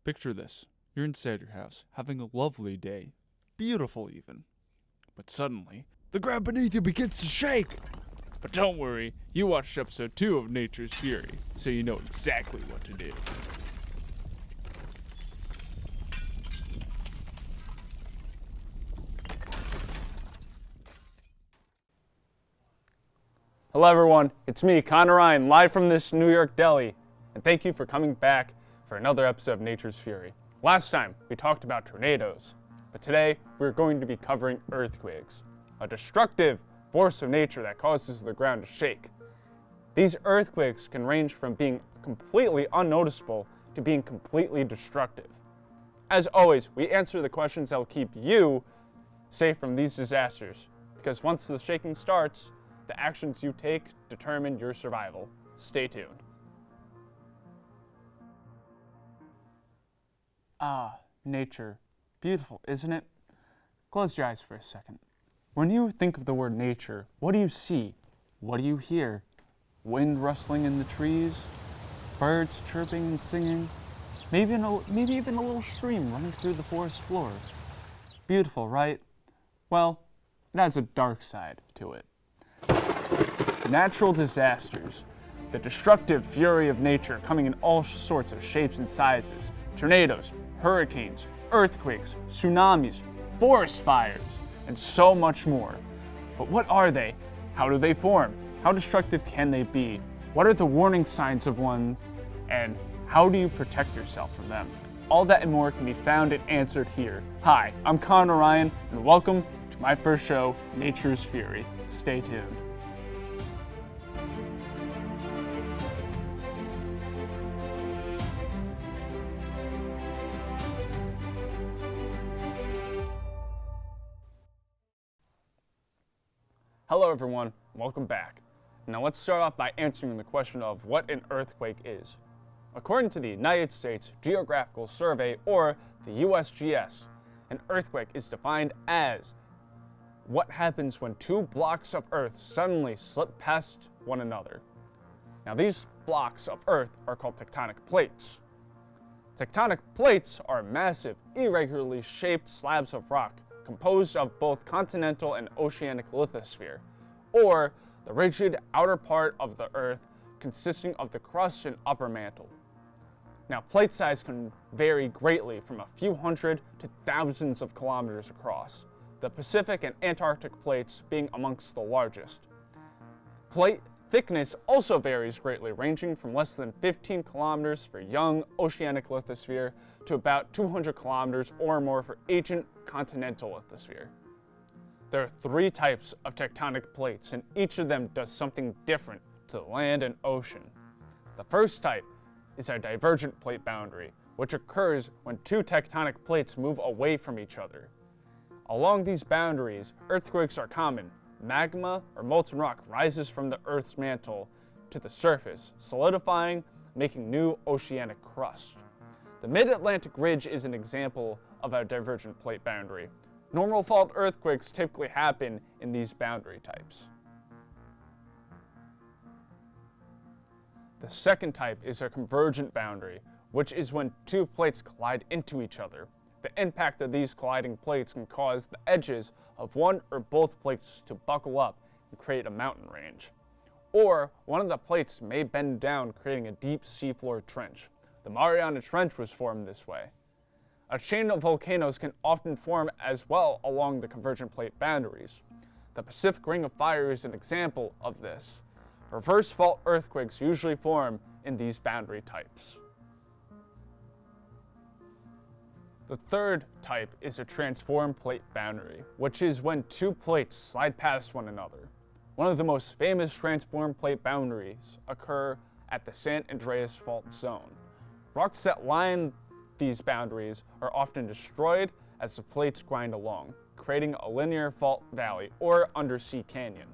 Picture this. You're inside your house, having a lovely day. Beautiful even. But suddenly, the ground beneath you begins to shake. But don't worry, you watched episode 2 of Nature's Fury, so you know exactly what to do. Hello everyone, it's me, Connor Ryan, live from this New York deli, and thank you for coming back for another episode of Nature's Fury. Last time, we talked about tornadoes, but today, we're going to be covering earthquakes, a destructive force of nature that causes the ground to shake. These earthquakes can range from being completely unnoticeable to being completely destructive. As always, we answer the questions that will keep you safe from these disasters, because once the shaking starts, the actions you take determine your survival. Stay tuned. Ah, nature. Beautiful, isn't it? Close your eyes for a second. When you think of the word nature, what do you see? What do you hear? Wind rustling in the trees? Birds chirping and singing? Maybe even a little stream running through the forest floor. Beautiful, right? Well, it has a dark side to it. Natural disasters, the destructive fury of nature coming in all sorts of shapes and sizes. Tornadoes, hurricanes, earthquakes, tsunamis, forest fires, and so much more. But what are they? How do they form? How destructive can they be? What are the warning signs of one? And how do you protect yourself from them? All that and more can be found and answered here. Hi, I'm Connor Ryan, and welcome to my first show, Nature's Fury. Stay tuned. Hello everyone, welcome back. Now let's start off by answering the question of what an earthquake is. According to the United States Geographical Survey, or the USGS, an earthquake is defined as what happens when two blocks of earth suddenly slip past one another. Now these blocks of earth are called tectonic plates. Tectonic plates are massive, irregularly shaped slabs of rock composed of both continental and oceanic lithosphere, or the rigid outer part of the earth consisting of the crust and upper mantle. Now, plate size can vary greatly from a few hundred to thousands of kilometers across, the Pacific and Antarctic plates being amongst the largest. Plate thickness also varies greatly, ranging from less than 15 kilometers for young oceanic lithosphere to about 200 kilometers or more for ancient continental lithosphere. There are 3 types of tectonic plates, and each of them does something different to the land and ocean. The first type is a divergent plate boundary, which occurs when 2 tectonic plates move away from each other. Along these boundaries, earthquakes are common. Magma or molten rock rises from the Earth's mantle to the surface, solidifying, making new oceanic crust. The Mid-Atlantic Ridge is an example of a divergent plate boundary. Normal fault earthquakes typically happen in these boundary types. The second type is a convergent boundary, which is when 2 plates collide into each other. The impact of these colliding plates can cause the edges of one or both plates to buckle up and create a mountain range. Or one of the plates may bend down, creating a deep seafloor trench. The Mariana Trench was formed this way. A chain of volcanoes can often form as well along the convergent plate boundaries. The Pacific Ring of Fire is an example of this. Reverse fault earthquakes usually form in these boundary types. The third type is a transform plate boundary, which is when 2 plates slide past one another. One of the most famous transform plate boundaries occur at the San Andreas Fault Zone. Rocks that line these boundaries are often destroyed as the plates grind along, creating a linear fault valley or undersea canyon.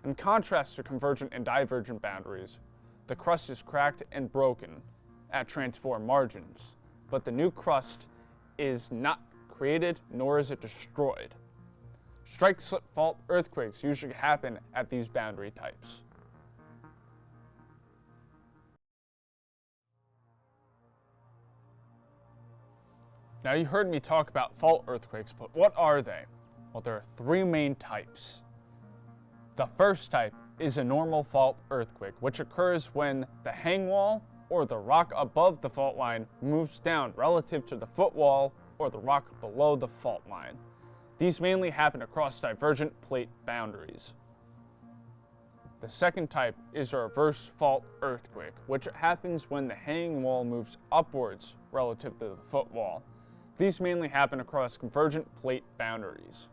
In contrast to convergent and divergent boundaries, the crust is cracked and broken at transform margins, but the new crust is not created nor is it destroyed. Strikeslip fault earthquakes usually happen at these boundary types. Now you heard me talk about fault earthquakes, but what are they? Well, there are three main types. The first type is a normal fault earthquake, which occurs when the hang wall or the rock above the fault line moves down relative to the footwall or the rock below the fault line. These mainly happen across divergent plate boundaries. The second type is a reverse fault earthquake, which happens when the hanging wall moves upwards relative to the footwall. These mainly happen across convergent plate boundaries.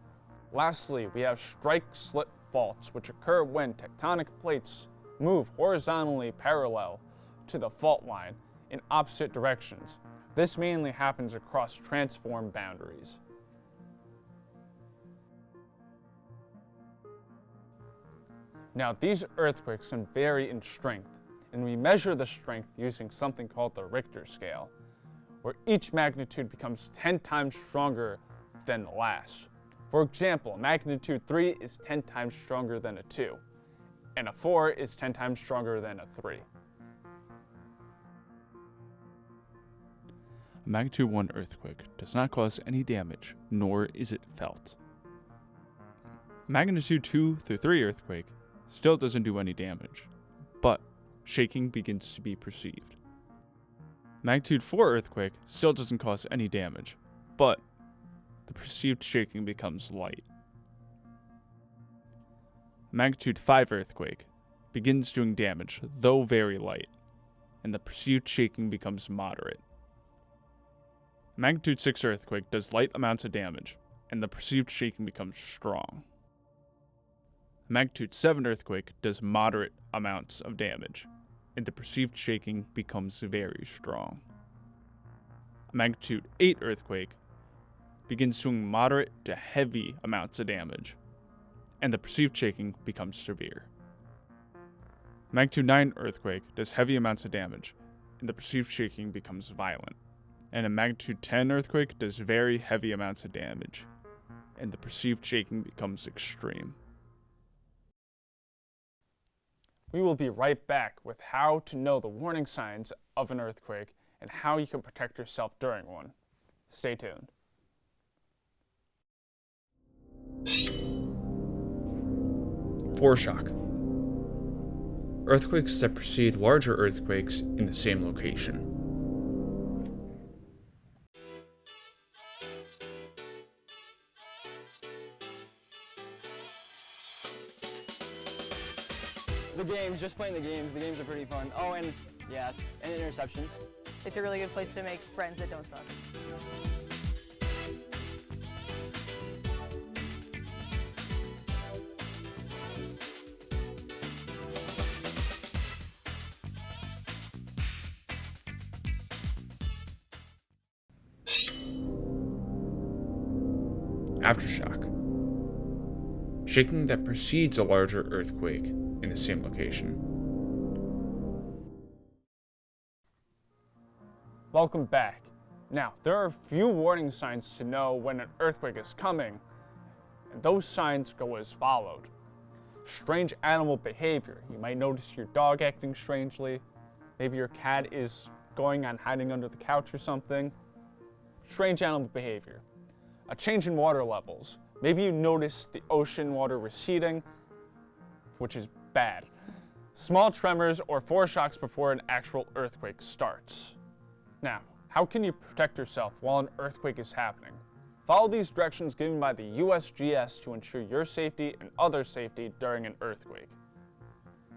Lastly, we have strike-slip faults, which occur when tectonic plates move horizontally parallel to the fault line in opposite directions. This mainly happens across transform boundaries. Now, these earthquakes can vary in strength, and we measure the strength using something called the Richter scale, where each magnitude becomes 10 times stronger than the last. For example, magnitude 3 is 10 times stronger than a 2, and a 4 is 10 times stronger than a 3. A magnitude 1 earthquake does not cause any damage, nor is it felt. A magnitude 2 through 3 earthquake still doesn't do any damage, but shaking begins to be perceived. Magnitude 4 earthquake still doesn't cause any damage, but the perceived shaking becomes light. Magnitude 5 earthquake begins doing damage, though very light, and the perceived shaking becomes moderate. Magnitude 6 earthquake does light amounts of damage, and the perceived shaking becomes strong. Magnitude 7 earthquake does moderate amounts of damage, and the perceived shaking becomes very strong. A magnitude 8 earthquake begins doing moderate to heavy amounts of damage, and the perceived shaking becomes severe. A magnitude 9 earthquake does heavy amounts of damage, and the perceived shaking becomes violent. And a magnitude 10 earthquake does very heavy amounts of damage, and the perceived shaking becomes extreme. We will be right back with how to know the warning signs of an earthquake and how you can protect yourself during one. Stay tuned. Foreshock. Earthquakes that precede larger earthquakes in the same location. The games, just playing the games. The games are pretty fun. Oh, and yeah, and interceptions. It's a really good place to make friends that don't suck. Aftershock. Shaking that precedes a larger earthquake in the same location. Welcome back. Now, there are a few warning signs to know when an earthquake is coming, and those signs go as followed. Strange animal behavior. You might notice your dog acting strangely. Maybe your cat is going on hiding under the couch or something. Strange animal behavior. A change in water levels. Maybe you notice the ocean water receding, which is bad. Small tremors or foreshocks before an actual earthquake starts. Now, how can you protect yourself while an earthquake is happening? Follow these directions given by the USGS to ensure your safety and others' safety during an earthquake.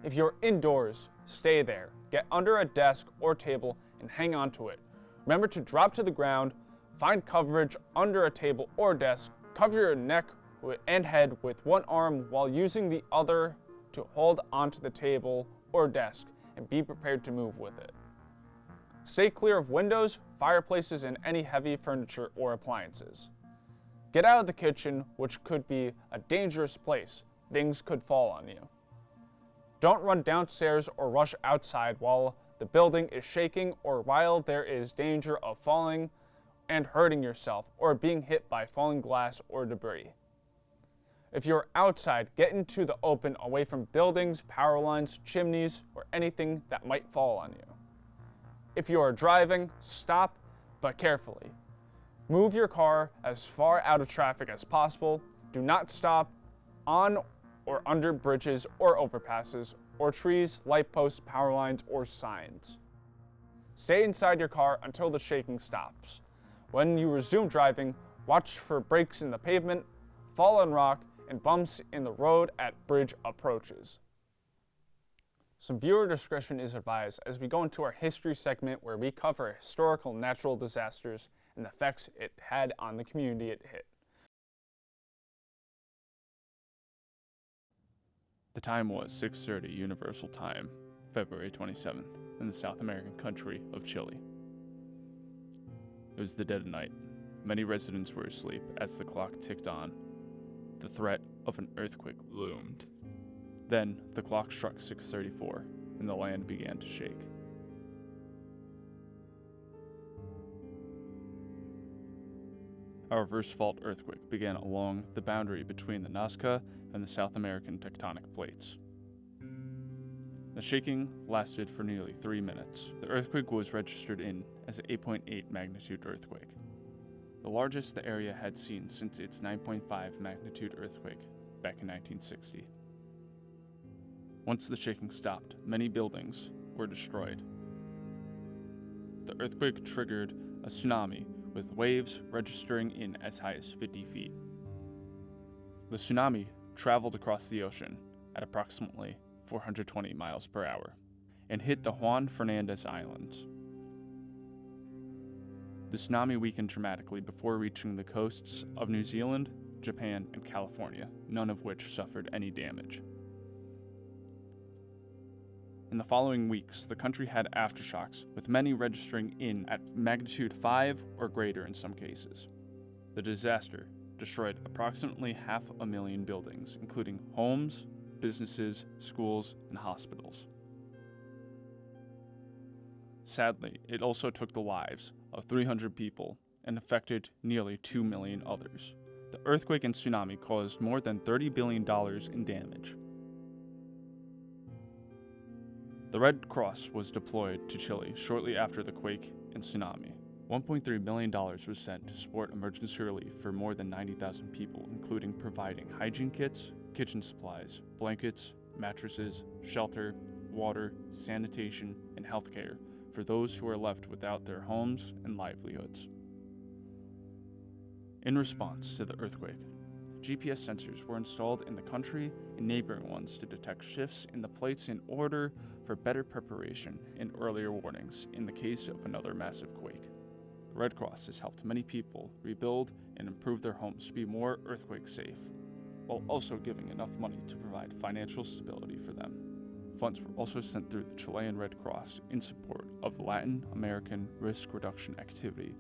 If you're indoors, stay there. Get under a desk or table and hang on to it. Remember to drop to the ground, find coverage under a table or desk, cover your neck and head with one arm while using the other to hold onto the table or desk, and be prepared to move with it. Stay clear of windows, fireplaces, and any heavy furniture or appliances. Get out of the kitchen, which could be a dangerous place. Things could fall on you. Don't run downstairs or rush outside while the building is shaking or while there is danger of falling and hurting yourself or being hit by falling glass or debris. If you're outside, get into the open away from buildings, power lines, chimneys, or anything that might fall on you. If you are driving, stop, but carefully. Move your car as far out of traffic as possible. Do not stop on or under bridges or overpasses, or trees, light posts, power lines, or signs. Stay inside your car until the shaking stops. When you resume driving, watch for breaks in the pavement, fallen rock, and bumps in the road at bridge approaches. Some viewer discretion is advised as we go into our history segment where we cover historical natural disasters and the effects it had on the community it hit. The time was 6:30 Universal Time, February 27th, in the South American country of Chile. It was the dead of night. Many residents were asleep as the clock ticked on. The threat of an earthquake loomed. Then the clock struck 6:34, and the land began to shake. A reverse fault earthquake began along the boundary between the Nazca and the South American tectonic plates. The shaking lasted for nearly 3 minutes. The earthquake was registered in as an 8.8 magnitude earthquake, the largest the area had seen since its 9.5 magnitude earthquake back in 1960. Once the shaking stopped, many buildings were destroyed. The earthquake triggered a tsunami, with waves registering in as high as 50 feet. The tsunami traveled across the ocean at approximately 420 miles per hour and hit the Juan Fernandez Islands. The tsunami weakened dramatically before reaching the coasts of New Zealand, Japan, and California, none of which suffered any damage. In the following weeks, the country had aftershocks, with many registering in at magnitude 5 or greater in some cases. The disaster destroyed approximately 500,000 buildings, including homes, businesses, schools, and hospitals. Sadly, it also took the lives of 300 people and affected nearly 2 million others. The earthquake and tsunami caused more than $30 billion in damage. The Red Cross was deployed to Chile shortly after the quake and tsunami. $1.3 million was sent to support emergency relief for more than 90,000 people, including providing hygiene kits, kitchen supplies, blankets, mattresses, shelter, water, sanitation, and healthcare for those who were left without their homes and livelihoods. In response to the earthquake, GPS sensors were installed in the country and neighboring ones to detect shifts in the plates in order for better preparation and earlier warnings in the case of another massive quake. The Red Cross has helped many people rebuild and improve their homes to be more earthquake safe, while also giving enough money to provide financial stability for them. Funds were also sent through the Chilean Red Cross in support of Latin American risk reduction activity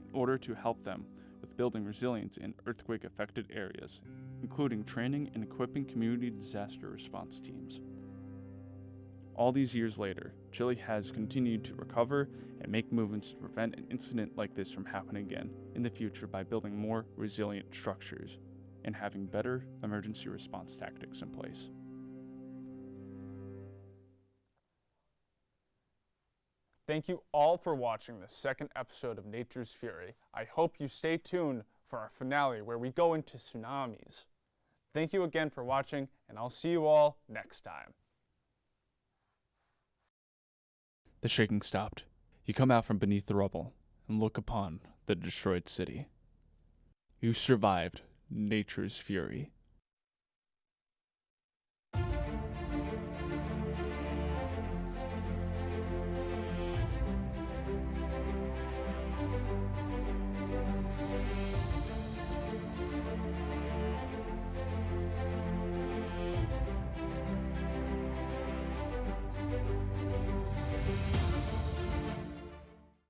in order to help them with building resilience in earthquake-affected areas, including training and equipping community disaster response teams. All these years later, Chile has continued to recover and make movements to prevent an incident like this from happening again in the future by building more resilient structures and having better emergency response tactics in place. Thank you all for watching the second episode of Nature's Fury. I hope you stay tuned for our finale where we go into tsunamis. Thank you again for watching, and I'll see you all next time. The shaking stopped. You come out from beneath the rubble and look upon the destroyed city. You survived Nature's Fury.